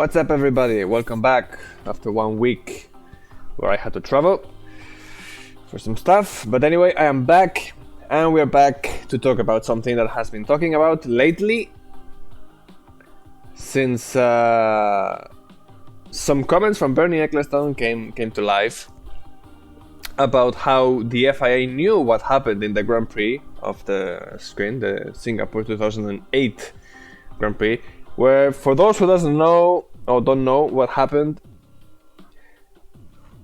What's up, everybody? Welcome back after 1 week where I had to travel for some stuff. But anyway, I am back, and we're back to talk about something that has been talking about lately since some comments from Bernie Ecclestone came to life about how the FIA knew what happened in the Grand Prix of the screen, the Singapore 2008 Grand Prix, where, for those who doesn't know or don't know what happened,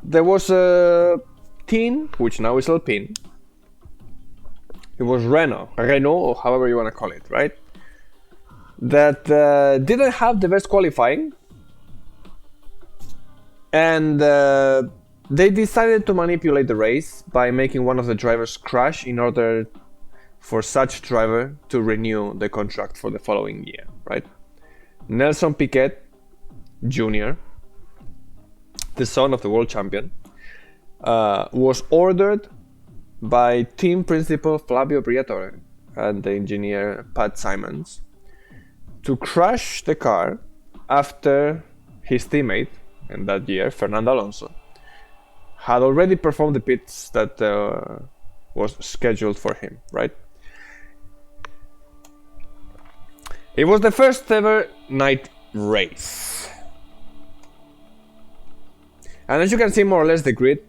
there was a team, which now is Alpine. It was Renault, or however you want to call it, right? That didn't have the best qualifying, and they decided to manipulate the race by making one of the drivers crash in order for such driver to renew the contract for the following year, right? Nelson Piquet Jr., the son of the world champion, was ordered by team principal Flavio Briatore and the engineer Pat Simons to crash the car after his teammate in that year, Fernando Alonso, had already performed the pits that was scheduled for him, right? It was the first ever night race. And as you can see, more or less the grid,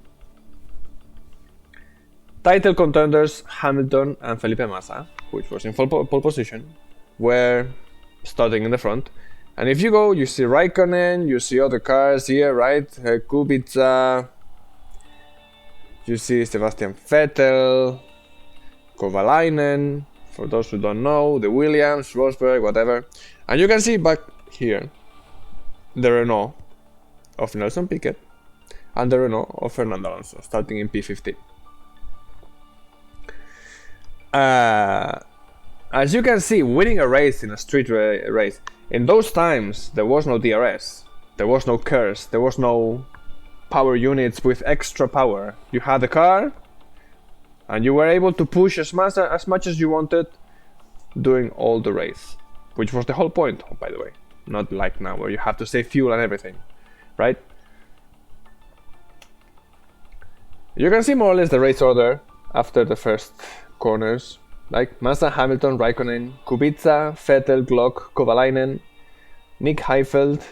title contenders Hamilton and Felipe Massa, which was in pole position, were starting in the front. And if you go, you see Raikkonen, you see other cars here, right? Kubica, you see Sebastian Vettel, Kovalainen, for those who don't know, the Williams, Rosberg, whatever. And you can see back here the Renault of Nelson Piquet and the Renault of Fernando Alonso, starting in P15. As you can see, winning a race in a street race, in those times there was no DRS, there was no KERS, there was no power units with extra power. You had the car, and you were able to push as much as you wanted during all the race, which was the whole point, by the way. Not like now, where you have to save fuel and everything, right? You can see more or less the race order after the first corners, like Massa, Hamilton, Raikkonen, Kubica, Vettel, Glock, Kovalainen, Nick Heidfeld,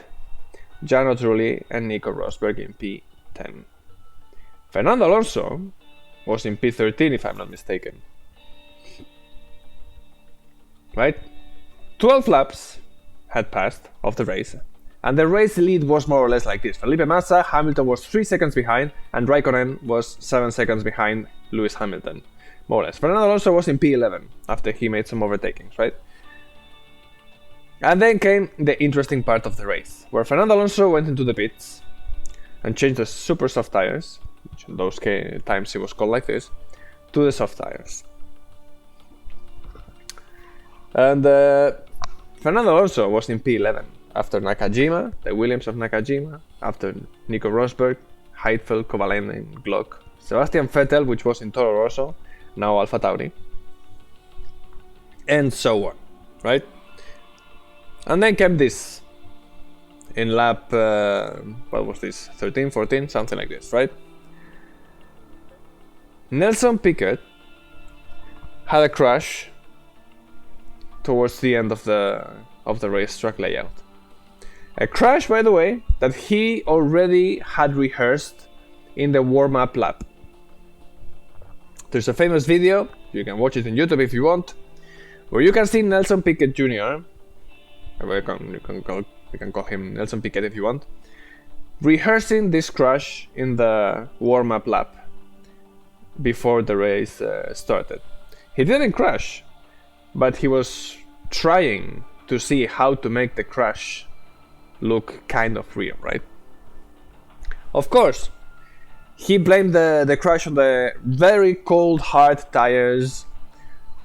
Jarno Trulli, and Nico Rosberg in P10. Fernando Alonso was in P13, if I'm not mistaken. Right? 12 laps had passed of the race, and the race lead was more or less like this. Felipe Massa, Hamilton was 3 seconds behind, and Raikkonen was 7 seconds behind Lewis Hamilton, more or less. Fernando Alonso was in P11 after he made some overtakings, right? And then came the interesting part of the race, where Fernando Alonso went into the pits and changed the super soft tires, which in those times it was called like this, to the soft tires. And Fernando Alonso was in P11 after Nakajima, the Williams of Nakajima, after Nico Rosberg, Heidfeld, Kovalainen, Glock, Sebastian Vettel, which was in Toro Rosso, now Alpha Tauri, and so on, right? And then came this in lap, what was this, 13, 14, something like this, right? Nelson Piquet had a crash towards the end of the racetrack layout. A crash, by the way, that he already had rehearsed in the warm-up lap. There's a famous video, you can watch it on YouTube if you want, where you can see Nelson Piquet Jr., you can call him Nelson Piquet if you want, rehearsing this crash in the warm-up lap before the race started. He didn't crash, but he was trying to see how to make the crash look kind of real, right? Of course, he blamed the crash on the very cold, hard tires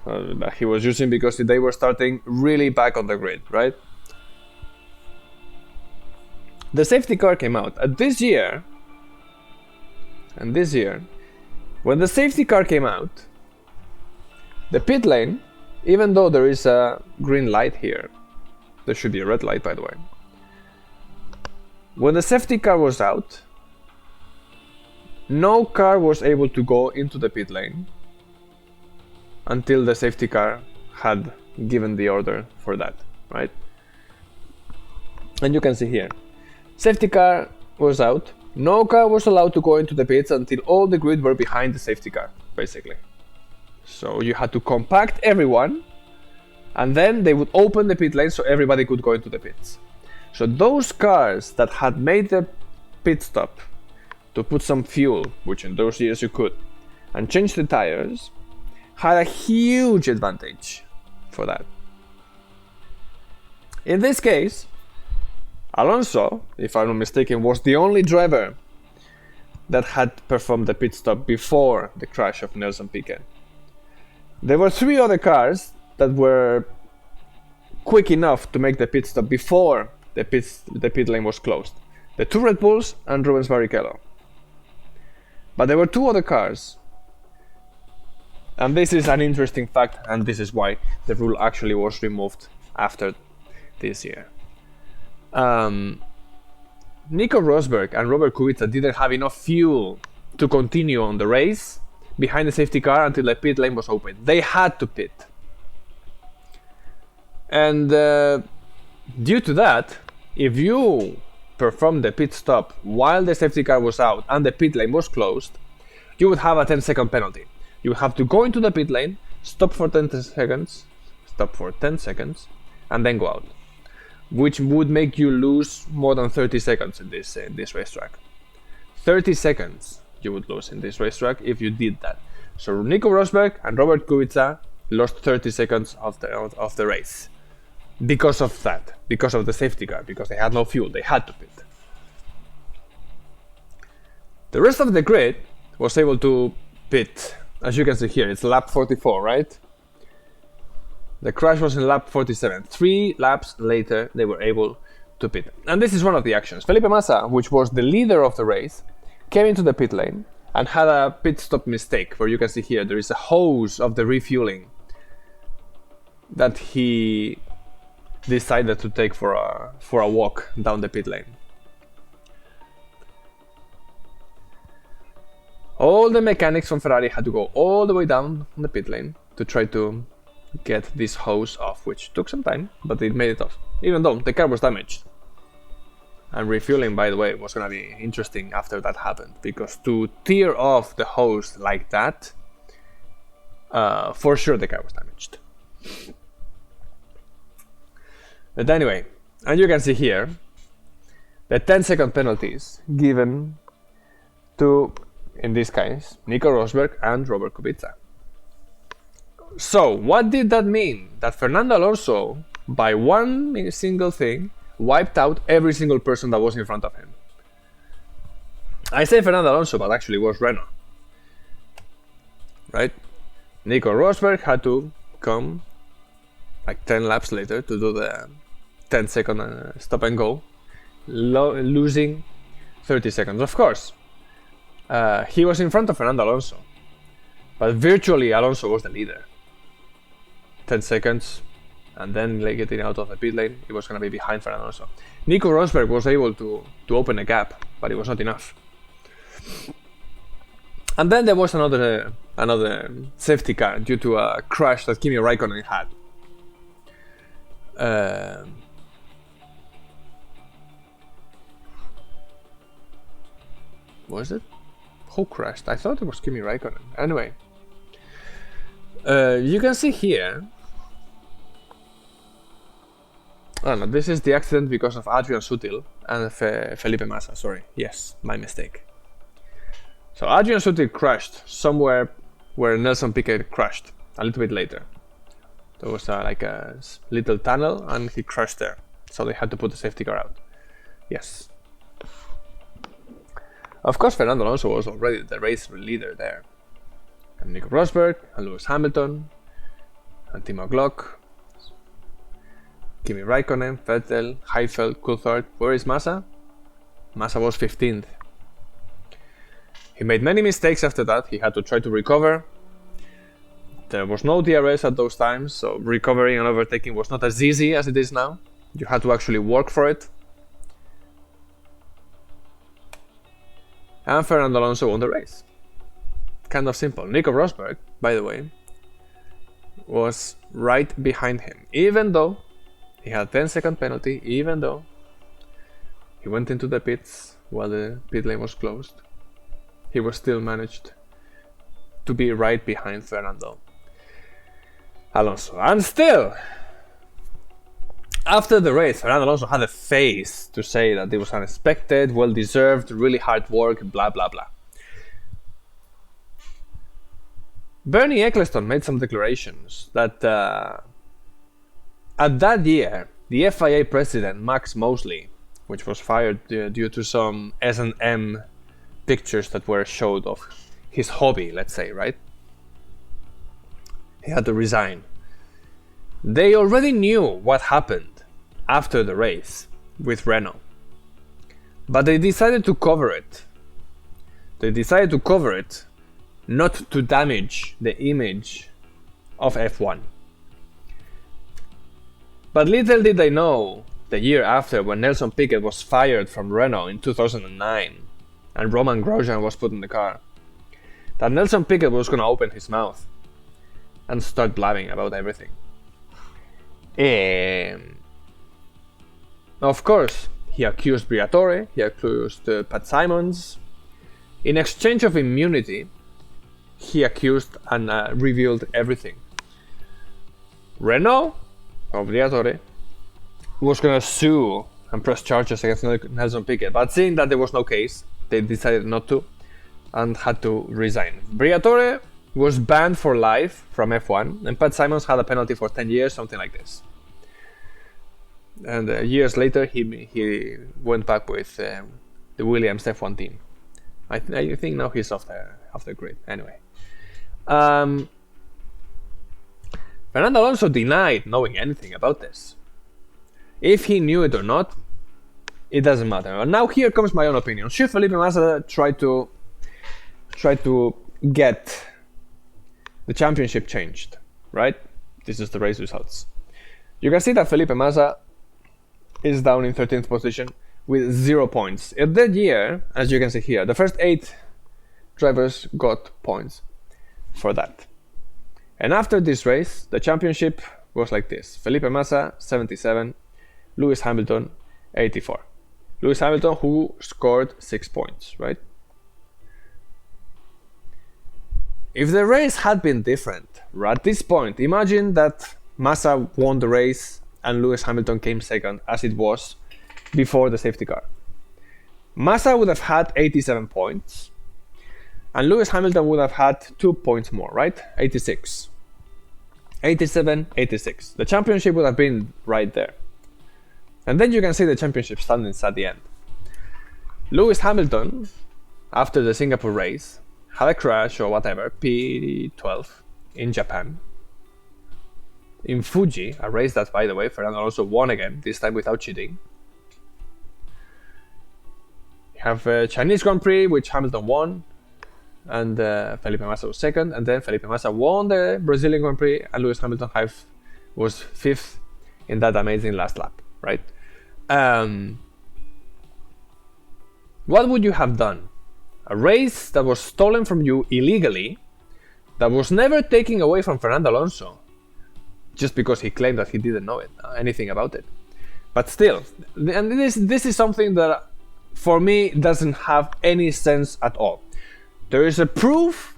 that he was using because they were starting really back on the grid, right? The safety car came out. This year, when the safety car came out, the pit lane, even though there is a green light here, there should be a red light, by the way, When the safety car was out, no car was able to go into the pit lane until the safety car had given the order for that, right? And you can see here, safety car was out, no car was allowed to go into the pits until all the grid were behind the safety car, basically. So you had to compact everyone, and then they would open the pit lane so everybody could go into the pits. So those cars that had made the pit stop to put some fuel, which in those years you could, and change the tires, had a huge advantage for that. In this case, Alonso, if I'm not mistaken, was the only driver that had performed the pit stop before the crash of Nelson Piquet. There were 3 other cars that were quick enough to make the pit stop before the pit lane was closed. The 2 Red Bulls and Rubens Barrichello. But there were 2 other cars. And this is an interesting fact, and this is why the rule actually was removed after this year. Nico Rosberg and Robert Kubica didn't have enough fuel to continue on the race behind the safety car until the pit lane was open. They had to pit. And due to that, if you performed the pit stop while the safety car was out and the pit lane was closed, you would have a 10-second penalty. You would have to go into the pit lane, stop for 10 seconds, and then go out, which would make you lose more than 30 seconds in this racetrack. 30 seconds you would lose in this racetrack if you did that. So Nico Rosberg and Robert Kubica lost 30 seconds of the race because of that, because of the safety car, because they had no fuel, they had to pit. The rest of the grid was able to pit. As you can see here, it's lap 44, right? The crash was in lap 47. 3 laps later, they were able to pit. And this is one of the actions. Felipe Massa, which was the leader of the race, came into the pit lane and had a pit stop mistake, where you can see here there is a hose of the refueling that he decided to take for a walk down the pit lane. All the mechanics from Ferrari had to go all the way down the pit lane to try to get this hose off, which took some time, but they made it off, even though the car was damaged. And refueling, by the way, was going to be interesting after that happened, because to tear off the hose like that, for sure the car was damaged. But anyway, and you can see here the 10-second penalties given to, in this case, Nico Rosberg and Robert Kubica. So, what did that mean? That Fernando Alonso, by one single thing, wiped out every single person that was in front of him. I say Fernando Alonso, but actually it was Renault. Right? Nico Rosberg had to come like 10 laps later to do the 10-second stop and go, losing 30 seconds. Of course, he was in front of Fernando Alonso, but virtually Alonso was the leader. 10 seconds, and then getting out of the pit lane, he was going to be behind Fernando Alonso. Nico Rosberg was able to open a gap, but it was not enough. And then there was another safety car due to a crash that Kimi Raikkonen had. Was it? Who crashed? I thought it was Kimi Raikkonen. Anyway, you can see here. Oh no, this is the accident because of Adrian Sutil and Felipe Massa. Sorry, yes, my mistake. So Adrian Sutil crashed somewhere where Nelson Piquet crashed a little bit later. There was like a little tunnel and he crashed there. So they had to put the safety car out. Yes. Of course, Fernando Alonso was already the race leader there. And Nico Rosberg, and Lewis Hamilton, and Timo Glock, Kimi Raikkonen, Vettel, Heifeld, Coulthard. Where is Massa? Massa was 15th. He made many mistakes after that. He had to try to recover. There was no DRS at those times, so recovering and overtaking was not as easy as it is now. You had to actually work for it. and Fernando Alonso won the race. Kind of simple. Nico Rosberg, by the way, was right behind him, even though he had a 10-second penalty, even though he went into the pits while the pit lane was closed. He was still managed to be right behind Fernando Alonso. And still, after the race, Fernando Alonso had a face to say that it was unexpected, well-deserved, really hard work, blah blah blah. Bernie Ecclestone made some declarations that at that year, the FIA president, Max Mosley, which was fired due to some S&M pictures that were showed of his hobby, let's say, right? He had to resign. They already knew what happened after the race with Renault, but they decided to cover it. Not to damage the image of F1. But little did they know, the year after, when Nelson Piquet was fired from Renault in 2009 and Roman Grosjean was put in the car, that Nelson Piquet was going to open his mouth and start blabbing about everything. Of course, he accused Briatore, he accused Pat Simons. In exchange of immunity, he accused and revealed everything. Renault, or Briatore, was going to sue and press charges against Nelson Piquet, but seeing that there was no case, they decided not to and had to resign. Briatore was banned for life from F1, and Pat Simons had a penalty for 10 years, something like this. And years later, he went back with the Williams F1 team. I think now he's off the grid. Anyway, Fernando Alonso denied knowing anything about this. If he knew it or not, it doesn't matter. And now here comes my own opinion. Should Felipe Massa try to get the championship changed? Right? This is the race results. You can see that Felipe Massa is down in 13th position with 0 points. In that year, as you can see here, the first 8 drivers got points for that. And after this race, the championship was like this. Felipe Massa, 77. Lewis Hamilton, 84. Lewis Hamilton, who scored 6 points, right? If the race had been different, at this point, imagine that Massa won the race and Lewis Hamilton came second, as it was before the safety car. Massa would have had 87 points, and Lewis Hamilton would have had 2 points more, right? 86. 87, 86. The championship would have been right there. And then you can see the championship standings at the end. Lewis Hamilton, after the Singapore race, had a crash or whatever, P12, in Japan. In Fuji, a race that, by the way, Fernando Alonso won again, this time without cheating. You have a Chinese Grand Prix, which Hamilton won, and Felipe Massa was second, and then Felipe Massa won the Brazilian Grand Prix, and Lewis Hamilton was 5th in that amazing last lap, right? What would you have done? A race that was stolen from you illegally, that was never taken away from Fernando Alonso, just because he claimed that he didn't know anything about it. But still, and this is something that for me doesn't have any sense at all. There is a proof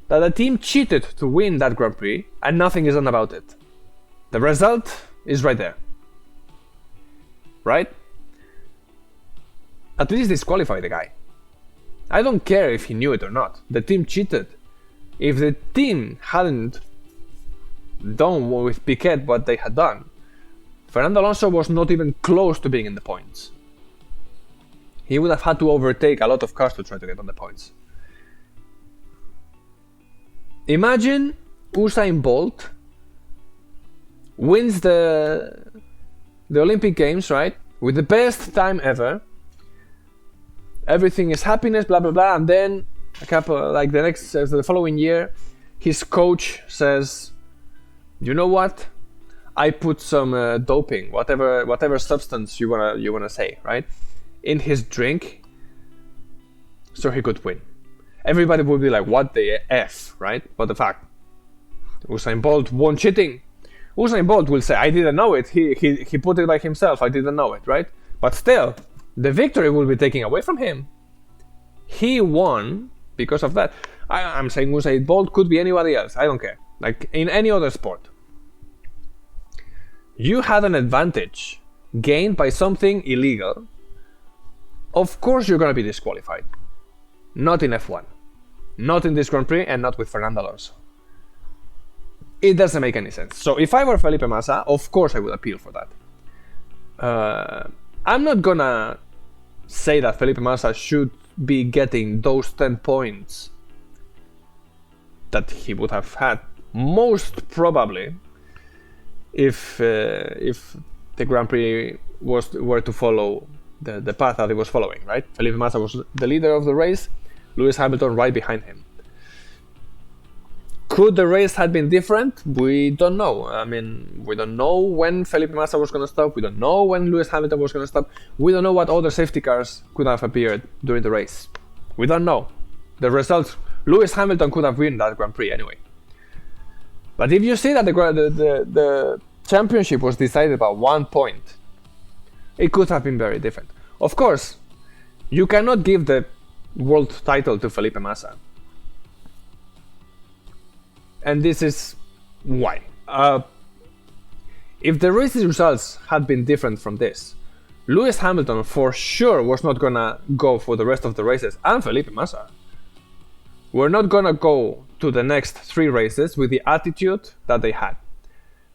that a team cheated to win that Grand Prix and nothing is done about it. The result is right there. Right? At least disqualify the guy. I don't care if he knew it or not. The team cheated. If the team hadn't done with Piquet what they had done, Fernando Alonso was not even close to being in the points. He would have had to overtake a lot of cars to try to get on the points. Imagine Usain Bolt wins the Olympic Games, right? With the best time ever. Everything is happiness, blah blah blah, and then the following year, his coach says, "You know what? I put some doping, whatever substance you wanna say, right, in his drink, so he could win. Everybody would be like, what the F, right? But the fact, Usain Bolt won cheating. Usain Bolt will say, I didn't know it. He put it by himself. I didn't know it, right? But still, the victory will be taken away from him. He won because of that. I'm saying Usain Bolt could be anybody else. I don't care. Like in any other sport. You had an advantage gained by something illegal. Of course you're going to be disqualified. Not in F1. Not in this Grand Prix and not with Fernando Alonso. It doesn't make any sense. So if I were Felipe Massa, of course I would appeal for that. I'm not gonna say that Felipe Massa should be getting those 10 points that he would have had most probably if the Grand Prix were to follow the path that he was following, right? Felipe Massa was the leader of the race, Lewis Hamilton right behind him. Could the race have been different? We don't know. I mean, we don't know when Felipe Massa was going to stop. We don't know when Lewis Hamilton was going to stop. We don't know what other safety cars could have appeared during the race. We don't know. The results, Lewis Hamilton could have won that Grand Prix anyway. But if you see that the championship was decided by 1 point, it could have been very different. Of course, you cannot give the world title to Felipe Massa. And this is why. If the race results had been different from this, Lewis Hamilton for sure was not gonna go for the rest of the races, and Felipe Massa were not gonna go to the next 3 races with the attitude that they had.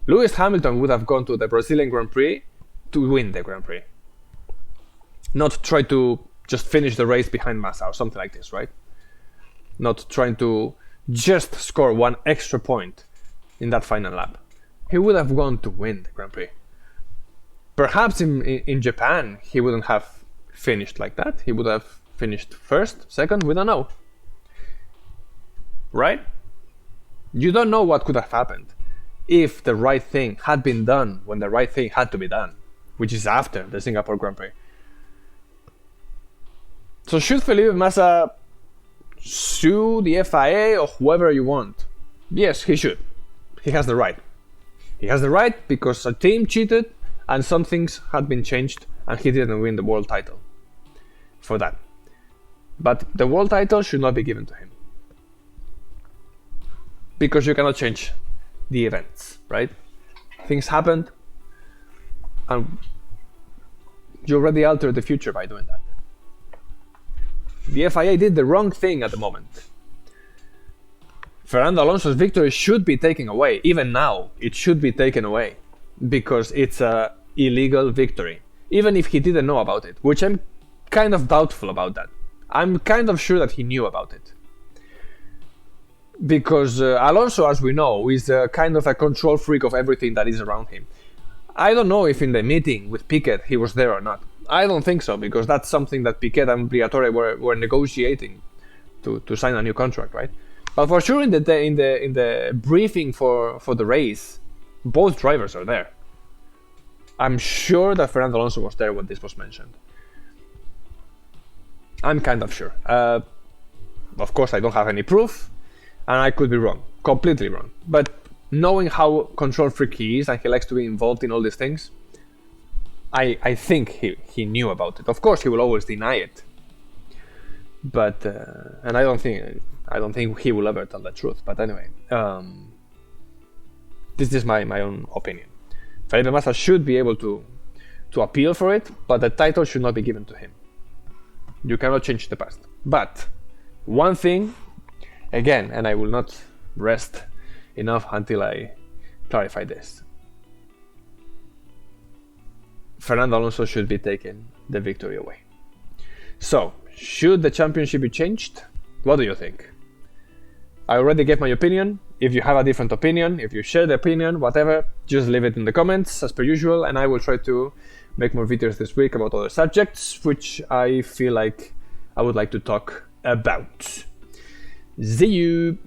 Lewis Hamilton would have gone to the Brazilian Grand Prix to win the Grand Prix. Not try to just finish the race behind Massa or something like this, right? Not trying to just score 1 extra point in that final lap. He would have gone to win the Grand Prix. Perhaps in Japan, he wouldn't have finished like that. He would have finished first, second, we don't know. Right? You don't know what could have happened if the right thing had been done when the right thing had to be done, which is after the Singapore Grand Prix. So should Felipe Massa sue the FIA or whoever you want? Yes, he should. He has the right. He has the right because a team cheated and some things had been changed and he didn't win the world title for that. But the world title should not be given to him. Because you cannot change the events, right? Things happened and you already altered the future by doing that. The FIA did the wrong thing at the moment. Fernando Alonso's victory should be taken away. Even now, it should be taken away. Because it's an illegal victory. Even if he didn't know about it. Which I'm kind of doubtful about that. I'm kind of sure that he knew about it. Because Alonso, as we know, is kind of a control freak of everything that is around him. I don't know if in the meeting with Piquet he was there or not. I don't think so, because that's something that Piquet and Briatore were negotiating to sign a new contract, right? But for sure, in the briefing for the race, both drivers are there. I'm sure that Fernando Alonso was there when this was mentioned. I'm kind of sure. Of course, I don't have any proof, and I could be wrong, completely wrong. But knowing how control freak he is, and he likes to be involved in all these things, I think he knew about it. Of course, he will always deny it. But and I don't think he will ever tell the truth. But anyway, this is my own opinion. Felipe Massa should be able to appeal for it, but the title should not be given to him. You cannot change the past. But one thing, again, and I will not rest enough until I clarify this. Fernando Alonso should be taking the victory away. So, should the championship be changed? What do you think? I already gave my opinion. If you have a different opinion, if you share the opinion, whatever, just leave it in the comments as per usual, and I will try to make more videos this week about other subjects which I feel like I would like to talk about. See you!